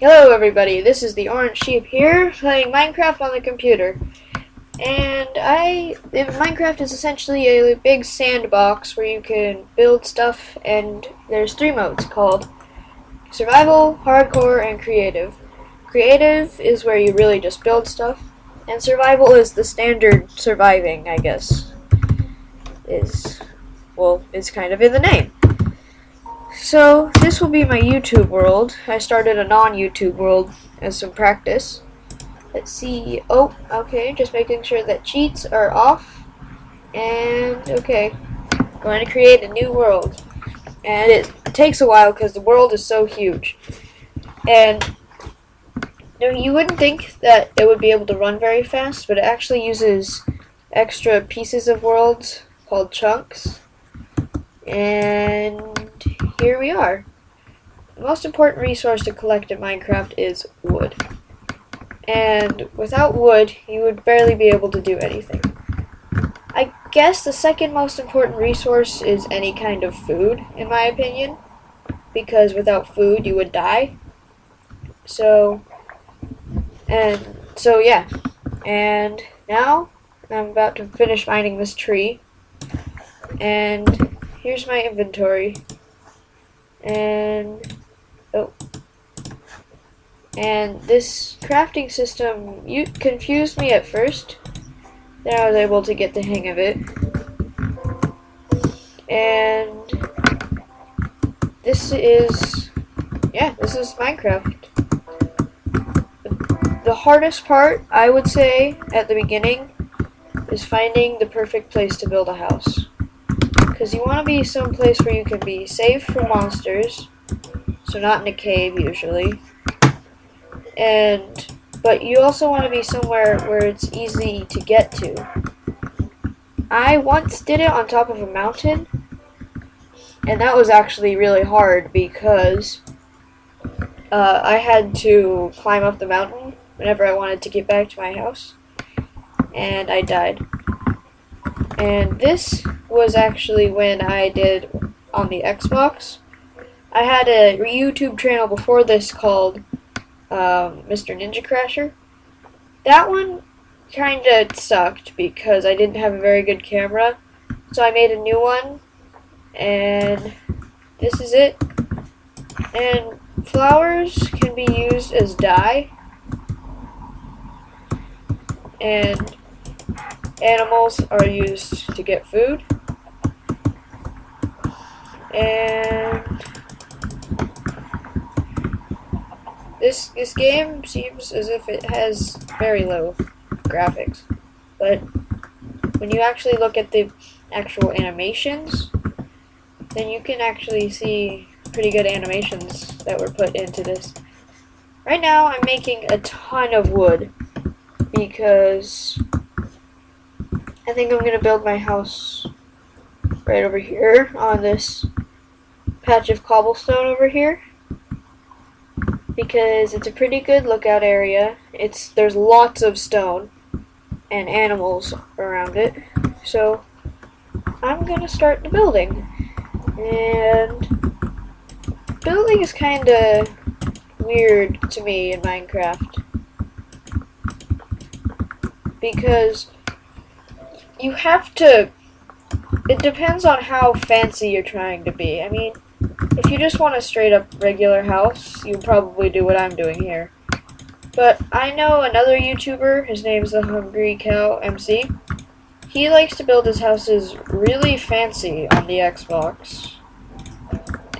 Hello everybody, this is the Orange Sheep here, playing Minecraft on the computer. And Minecraft is essentially a big sandbox where you can build stuff, and there's three modes called Survival, Hardcore, and Creative. Creative is where you really just build stuff, and Survival is the standard surviving, I guess. It's kind of in the name. So, this will be my YouTube world. I started a non-YouTube world as some practice. Let's see. Oh, okay, just making sure that cheats are off. And, okay, going to create a new world. And it takes a while because the world is so huge. And you wouldn't think that it would be able to run very fast, but it actually uses extra pieces of worlds called chunks. And here we are. The most important resource to collect in Minecraft is wood. And without wood, you would barely be able to do anything. I guess the second most important resource is any kind of food, in my opinion. Because without food, you would die. So yeah. And now, I'm about to finish mining this tree. And here's my inventory. And this crafting system confused me at first. Then I was able to get the hang of it. And this is Minecraft. The hardest part, I would say, at the beginning, is finding the perfect place to build a house. Because you want to be someplace where you can be safe from monsters, so not in a cave usually. But you also want to be somewhere where it's easy to get to. I once did it on top of a mountain, and that was actually really hard because I had to climb up the mountain whenever I wanted to get back to my house, and I died. And this was actually when I did on the Xbox. I had a YouTube channel before this called Mr. Ninja Crasher. That one kinda sucked because I didn't have a very good camera. So I made a new one, and this is it. And flowers can be used as dye. And animals are used to get food. And this game seems as if it has very low graphics. But when you actually look at the actual animations, then you can actually see pretty good animations that were put into this. Right now I'm making a ton of wood because I think I'm going to build my house right over here on this patch of cobblestone over here, because it's a pretty good lookout area. There's lots of stone and animals around it, so I'm going to start the building. And building is kind of weird to me in Minecraft because you have to, it depends on how fancy you're trying to be. I mean, if you just want a straight up regular house, you probably do what I'm doing here. But I know another YouTuber, his name's the Hungry Cow MC. He likes to build his houses really fancy on the Xbox.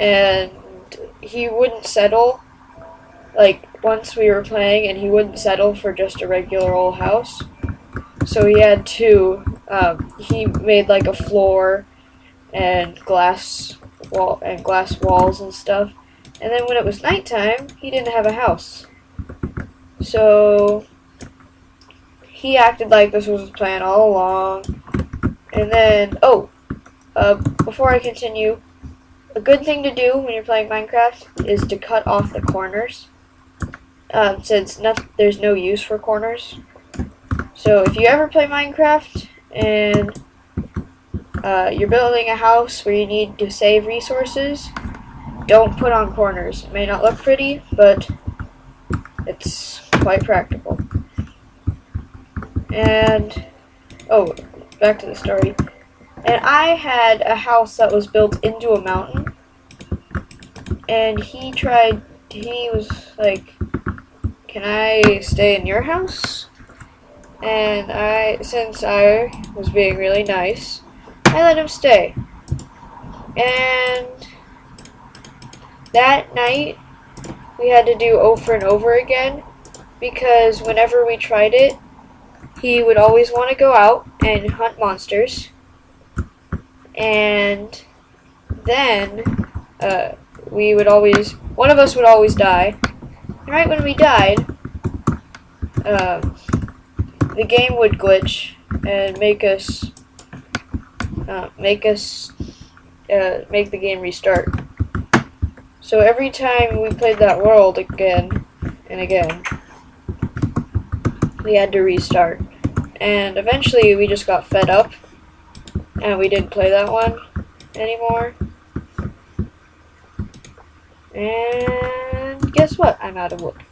And he wouldn't settle, like once we were playing, and he wouldn't settle for just a regular old house. So he had to, he made like a floor and glass walls and stuff. And then when it was nighttime, he didn't have a house. So he acted like this was his plan all along. And then, before I continue, a good thing to do when you're playing Minecraft is to cut off the corners, since there's no use for corners. So if you ever play Minecraft and you're building a house where you need to save resources, don't put on corners. It may not look pretty, but it's quite practical. And, oh, back to the story. And I had a house that was built into a mountain, and he was like, can I stay in your house? And since I was being really nice, I let him stay. And that night, we had to do over and over again, because whenever we tried it, he would always want to go out and hunt monsters. And then, one of us would always die. And right when we died, the game would glitch and make the game restart. So every time we played that world again and again, we had to restart. And eventually we just got fed up and we didn't play that one anymore. And guess what? I'm out of wood.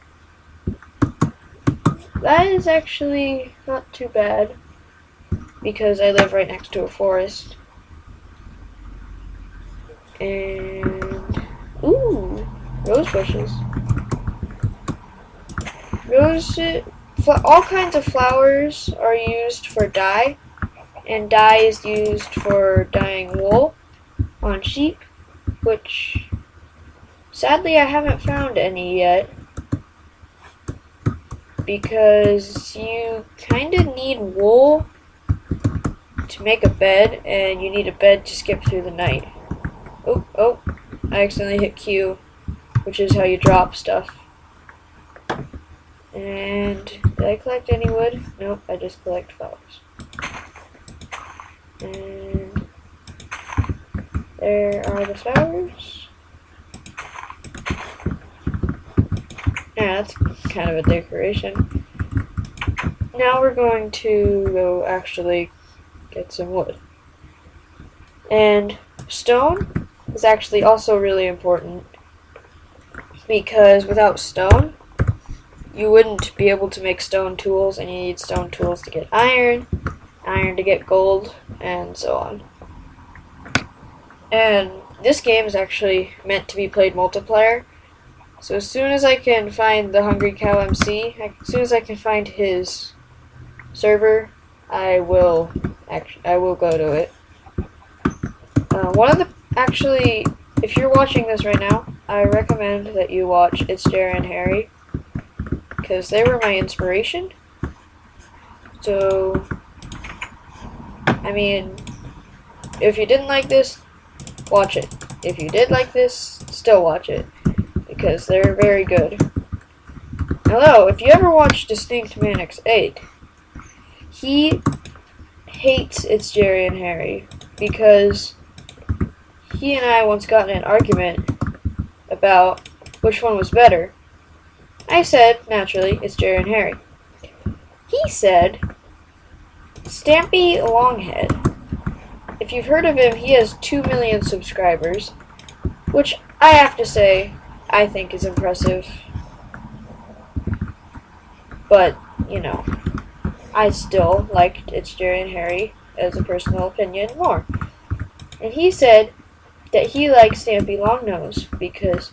That is actually not too bad, because I live right next to a forest. And, ooh, rose bushes. All kinds of flowers are used for dye, and dye is used for dyeing wool on sheep, which sadly I haven't found any yet, because you kind of need wool to make a bed, and you need a bed to skip through the night. Oh, I accidentally hit Q, which is how you drop stuff. And did I collect any wood? Nope, I just collect flowers. And there are the flowers. Yeah, that's kind of a decoration. Now we're going to go actually get some wood. And stone is actually also really important, because without stone, you wouldn't be able to make stone tools, and you need stone tools to get iron, iron to get gold, and so on. And this game is actually meant to be played multiplayer. So as soon as I can find the Hungry Cow MC, as soon as I can find his server, I will go to it. If you're watching this right now, I recommend that you watch It's Jerry and Harry, because they were my inspiration. So, I mean, if you didn't like this, watch it. If you did like this, still watch it, because they're very good. Hello, if you ever watched Distinct Manix 8, he hates It's Jerry and Harry, because he and I once got in an argument about which one was better. I said, naturally, It's Jerry and Harry. He said, Stampy Longhead. If you've heard of him, he has 2 million subscribers, which I have to say, I think is impressive. But, you know, I still liked It's Jerry and Harry, as a personal opinion, more. And he said that he liked Stampy Longhead because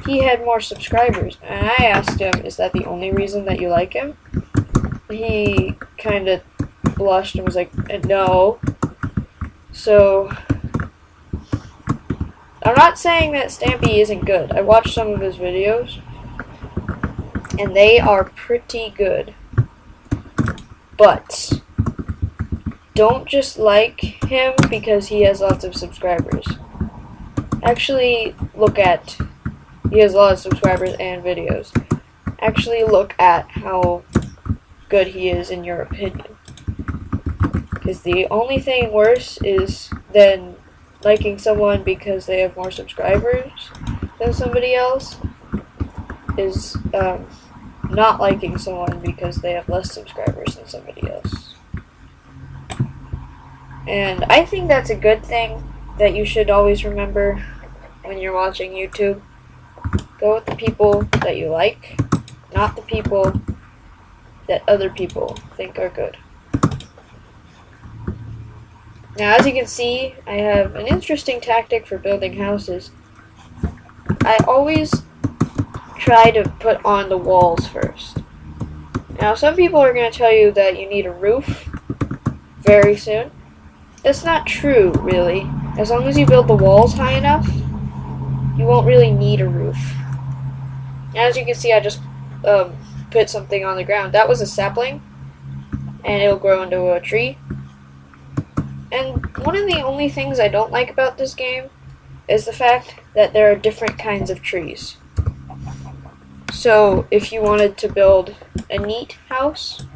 he had more subscribers. And I asked him, is that the only reason that you like him? He kind of blushed and was like, no. So, I'm not saying that Stampy isn't good. I watched some of his videos, and they are pretty good. But don't just like him because he has lots of subscribers. Actually, he has a lot of subscribers and videos. Actually look at how good he is in your opinion. Because the only thing worse is than liking someone because they have more subscribers than somebody else is not liking someone because they have less subscribers than somebody else. And I think that's a good thing that you should always remember when you're watching YouTube. Go with the people that you like, not the people that other people think are good. Now, as you can see, I have an interesting tactic for building houses. I always try to put on the walls first. Now, some people are going to tell you that you need a roof very soon. That's not true, really. As long as you build the walls high enough, you won't really need a roof. As you can see, I just put something on the ground. That was a sapling, and it'll grow into a tree. And one of the only things I don't like about this game is the fact that there are different kinds of trees. So if you wanted to build a neat house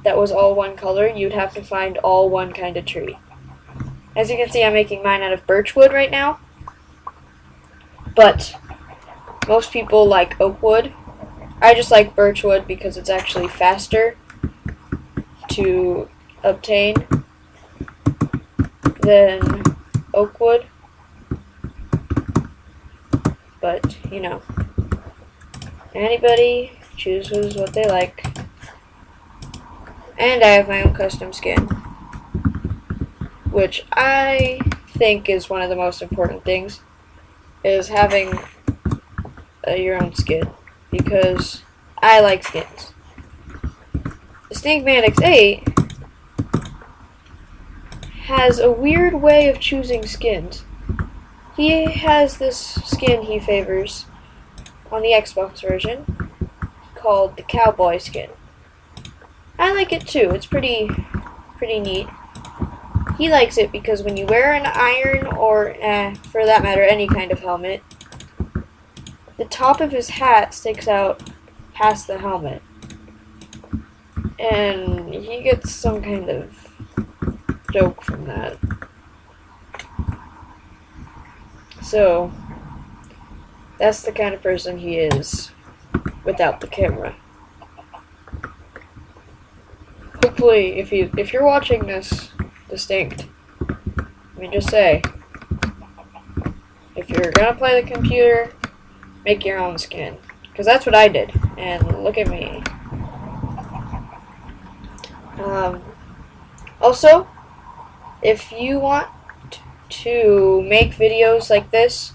that was all one color, you'd have to find all one kind of tree. As you can see, I'm making mine out of birch wood right now. But most people like oak wood. I just like birch wood because it's actually faster to obtain than oak wood. But, you know, anybody chooses what they like. And I have my own custom skin, which I think is one of the most important things, is having your own skin, because I like skins. The Snake Man X8 has a weird way of choosing skins. He has this skin he favors on the Xbox version called the Cowboy skin. I like it too. It's pretty neat. He likes it because when you wear an iron or, for that matter, any kind of helmet, the top of his hat sticks out past the helmet. And he gets some kind of joke from that. So, that's the kind of person he is without the camera. Hopefully, if you're watching this distinct, let me just say, if you're gonna play the computer, make your own skin, because that's what I did, and look at me. Also, if you want to make videos like this,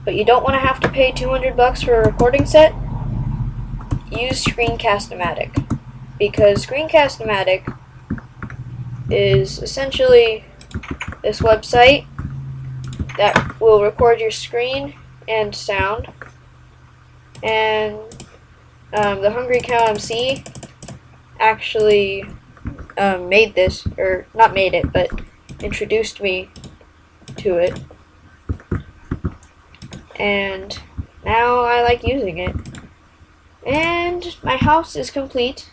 but you don't want to have to pay $200 for a recording set, use Screencast-O-Matic. Because Screencast-O-Matic is essentially this website that will record your screen and sound. And the Hungry Cow MC actually made this, or not made it, but introduced me to it. And now I like using it. And my house is complete.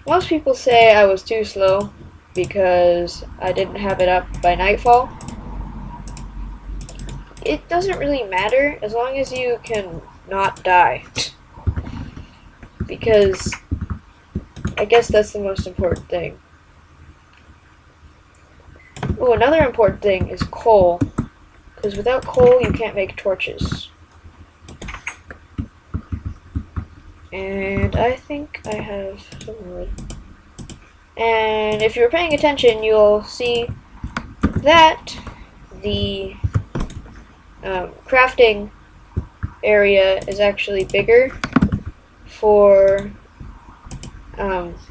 Most people say I was too slow because I didn't have it up by nightfall. It doesn't really matter as long as you can not die. Because I guess that's the most important thing. Oh, another important thing is coal. Because without coal you can't make torches. And I think I have some wood. And if you're paying attention, you'll see that the crafting area is actually bigger for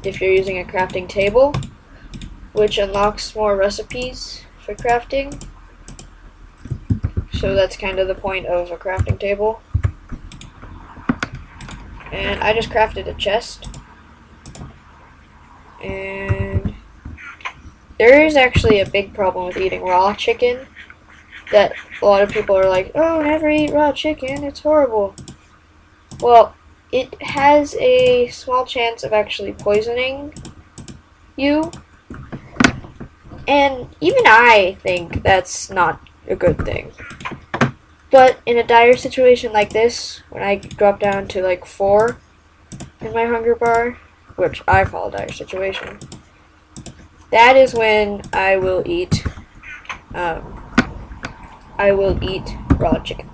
if you're using a crafting table, which unlocks more recipes for crafting. So that's kind of the point of a crafting table. And I just crafted a chest. And there is actually a big problem with eating raw chicken. That a lot of people are like, oh, never eat raw chicken, it's horrible. Well, it has a small chance of actually poisoning you. And even I think that's not a good thing. But in a dire situation like this, when I drop down to like 4 in my hunger bar, which I call a dire situation, that is when I will eat raw chicken.